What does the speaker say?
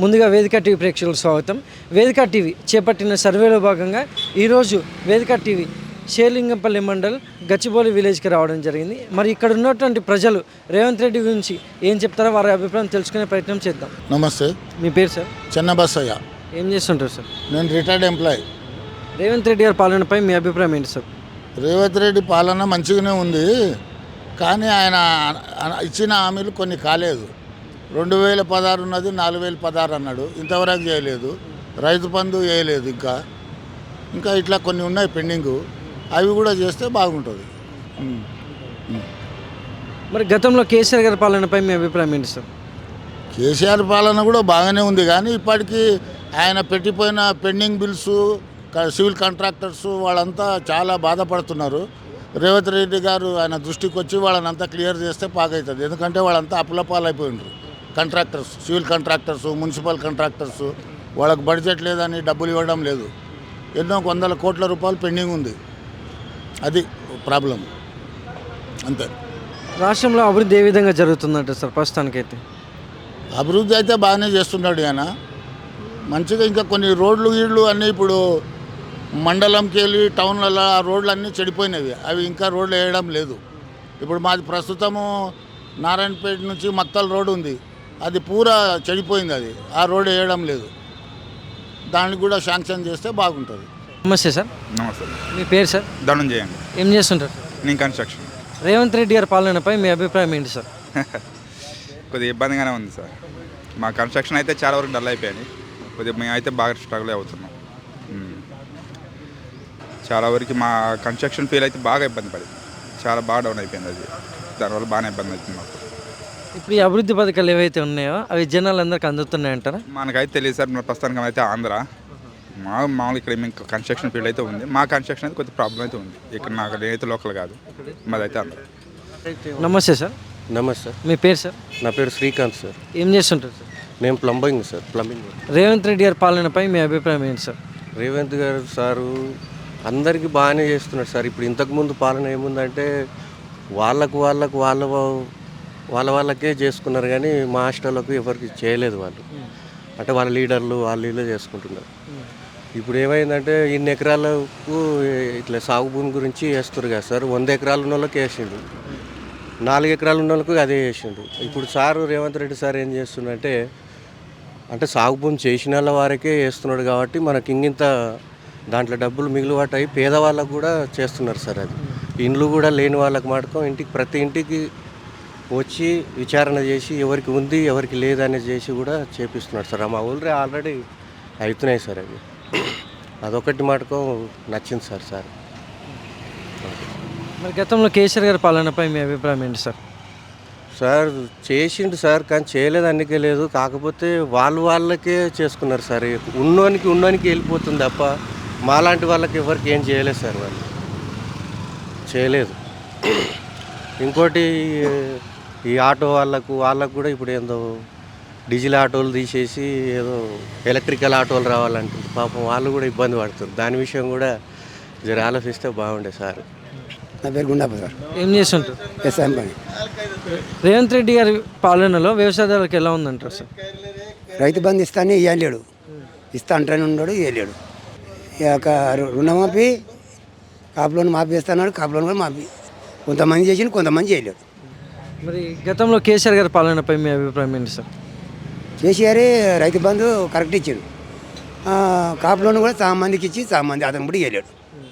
ముందుగా వేదిక టీవీ ప్రేక్షకులకు స్వాగతం. వేదిక టీవీ చేపట్టిన సర్వేలో భాగంగా ఈరోజు వేదిక టీవీ షేర్లింగంపల్లి మండల్ గచ్చిబౌలి విలేజ్కి రావడం జరిగింది. మరి ఇక్కడ ఉన్నటువంటి ప్రజలు రేవంత్ రెడ్డి గురించి ఏం చెప్తారో వారి అభిప్రాయం తెలుసుకునే ప్రయత్నం చేద్దాం. నమస్తే, మీ పేరు సార్? చెన్నబసయ్య. ఏం చేస్తుంటారు సార్? నేను రిటైర్డ్ ఎంప్లాయీ. రేవంత్ రెడ్డి గారి పాలనపై మీ అభిప్రాయం ఏంటి సార్? రేవంత్ రెడ్డి పాలన మంచిగానే ఉంది, కానీ ఆయన ఇచ్చిన హామీలు కొన్ని కాలేదు. 2016 ఉన్నది 4016 అన్నాడు, ఇంతవరకు చేయలేదు. రైతు బంధు చేయలేదు, ఇంకా ఇట్లా కొన్ని ఉన్నాయి పెండింగు, అవి కూడా చేస్తే బాగుంటుంది. మరి గతంలో కేసీఆర్ గారి పాలనపై మీ అభిప్రాయం ఏంటి సార్? కేసీఆర్ పాలన కూడా బాగానే ఉంది, కానీ ఇప్పటికీ ఆయన పెట్టిపోయిన పెండింగ్ బిల్స్, సివిల్ కాంట్రాక్టర్స్ వాళ్ళంతా చాలా బాధపడుతున్నారు. రేవంత్ రెడ్డి గారు ఆయన దృష్టికి వచ్చి వాళ్ళని అంతా క్లియర్ చేస్తే పాకవుతుంది. ఎందుకంటే వాళ్ళంతా అప్పులపాలైపోయినారు. Contractors, civil contractors, municipal contractors, వాళ్ళకు బడ్జెట్ లేదని డబ్బులు ఇవ్వడం లేదు. ఎన్నో వందల కోట్ల రూపాయలు పెండింగ్ ఉంది. అది ప్రాబ్లం, అంతే. రాష్ట్రంలో అభివృద్ధి ఏ విధంగా జరుగుతుందంట సార్ ప్రస్తుతానికైతే? అభివృద్ధి అయితే బాగానే చేస్తున్నాడు ఆయన మంచిగా. ఇంకా కొన్ని రోడ్లు అన్నీ ఇప్పుడు మండలంకి వెళ్ళి టౌన్లలో ఆ రోడ్లు అన్నీ చెడిపోయినవి, అవి ఇంకా రోడ్లు వేయడం లేదు. ఇప్పుడు మాది ప్రస్తుతము నారాయణపేట నుంచి మక్తల్ రోడ్డు ఉంది, అది పూరా చెడిపోయింది, అది ఆ రోడ్డు వేయడం లేదు. దానికి కూడా శాంక్షన్ చేస్తే బాగుంటుంది. నమస్తే సార్. నమస్తే. మీ పేరు సార్? ధనంజయం. ఏం చేస్తుంటారు? నేను కన్స్ట్రక్షన్. రేవంత్ రెడ్డి గారి పాలనపై మీ అభిప్రాయం ఏంటి సార్? కొద్దిగా ఇబ్బందిగానే ఉంది సార్. మా కన్స్ట్రక్షన్ అయితే చాలా వరకు డల్ అయిపోయాయి. కొద్దిగా మేమైతే బాగా స్ట్రగుల్ అవుతున్నాం. చాలా వరకు మా కన్స్ట్రక్షన్ ఫీల్ అయితే బాగా ఇబ్బంది పడింది, చాలా బాగా డౌన్ అయిపోయింది. అది దానివల్ల బాగానే ఇబ్బంది అవుతుంది మాకు. ఇప్పుడు ఈ అభివృద్ధి పథకాలు ఏవైతే ఉన్నాయో అవి జనాలందరికీ అందుతున్నాయంటారా? మనకైతే తెలియదు సార్. ప్రస్తుతానికి అయితే ఆంధ్ర మామూలు ఇక్కడ మేము కన్స్ట్రక్షన్ ఫీల్డ్ అయితే ఉంది. మా కన్స్ట్రక్షన్ అయితే కొద్దిగా ప్రాబ్లం అయితే ఉంది. ఇక్కడ నాకు నేనైతే లోకల్ కాదు, మాదైతే ఆంధ్ర. నమస్తే సార్. నమస్తే. మీ పేరు సార్? నా పేరు శ్రీకాంత్ సార్. ఏం చేస్తుంటారు సార్? మేము plumbing sir, plumbing. Revanth Reddy గారి పాలనపై మీ అభిప్రాయం ఏంటి సార్? రేవంత్ గారు సారు అందరికీ బాగానే చేస్తున్నారు సార్. ఇప్పుడు ఇంతకుముందు పాలన ఏముందంటే వాళ్ళకే చేసుకున్నారు, కానీ మా హాస్టల్లకు ఎవరికి చేయలేదు వాళ్ళు. అంటే వాళ్ళ లీడర్లు వీళ్ళే చేసుకుంటున్నారు. ఇప్పుడు ఏమైందంటే ఇన్ని ఎకరాలకు ఇట్లా సాగు భూమి గురించి వేస్తారు కదా సార్. 100 ఎకరాలు ఉన్న వాళ్ళకి వేసిండు, 4 ఎకరాలు ఉన్న వాళ్ళకి అదే వేసిండు. ఇప్పుడు సారు రేవంత్ రెడ్డి సార్ ఏం చేస్తుండంటే, అంటే సాగు భూమి చేసిన వాళ్ళ వారికే వేస్తున్నాడు కాబట్టి మనకి ఇంత దాంట్లో డబ్బులు మిగులుబాటు పేదవాళ్ళకు కూడా చేస్తున్నారు సార్. అది ఇండ్లు కూడా లేని వాళ్ళకి మాత్రం ప్రతి ఇంటికి వచ్చి విచారణ చేసి ఎవరికి ఉంది ఎవరికి లేదనేది చేసి కూడా చేపిస్తున్నాడు సార్. మా ఊళ్ళో ఆల్రెడీ అవుతున్నాయి సార్. అవి అదొకటి మటుకు నచ్చింది సార్. మరి గతంలో కేసీఆర్ గారి పాలనపై మీ అభిప్రాయం ఏంటి సార్? సార్ చేసిండు సార్, కానీ చేయలేదు అందుకే లేదు. కాకపోతే వాళ్ళకే చేసుకున్నారు సార్. ఉన్నోనికి వెళ్ళిపోతుంది తప్ప మాలాంటి వాళ్ళకి ఎవరికి ఏం చేయలేదు సార్. వాళ్ళు చేయలేదు. ఇంకోటి ఈ ఆటో వాళ్ళకు కూడా ఇప్పుడు ఏందో డీజిల్ ఆటోలు తీసేసి ఏదో ఎలక్ట్రికల్ ఆటోలు రావాలంటే పాపం వాళ్ళు కూడా ఇబ్బంది పడుతుంది. దాని విషయం కూడా జర ఆలోచిస్తే బాగుండే సార్. నా పేరు గుండాప సార్. ఏం చేస్తుంటారు? వ్యవసాయం పని. రేవంత్ రెడ్డి గారి పాలనలో వ్యవసాయదారులకు ఎలా ఉందంటారు సార్? రైతు బంధు ఇస్తానే ఇవ్వలేడు, ఇస్తా అంటానే ఉన్నాడు, ఇవ్వలేడు. ఇక రుణమాఫీ కాపులోని మాఫీ ఇస్తున్నాడు, కాపులోని కూడా మాఫీ కొంతమంది చేసి కొంతమంది చేయలేడు. మరి గతంలో కేసీఆర్ గారి పాలనపై మీ అభిప్రాయం ఏంటి సార్? కేసీఆర్ రైతు బంధు కరెక్ట్ ఇచ్చాడు, కాపులోని కూడా చాలా మందికి ఇచ్చి చాలా మంది అతను కూడా ఇవ్వలేడు.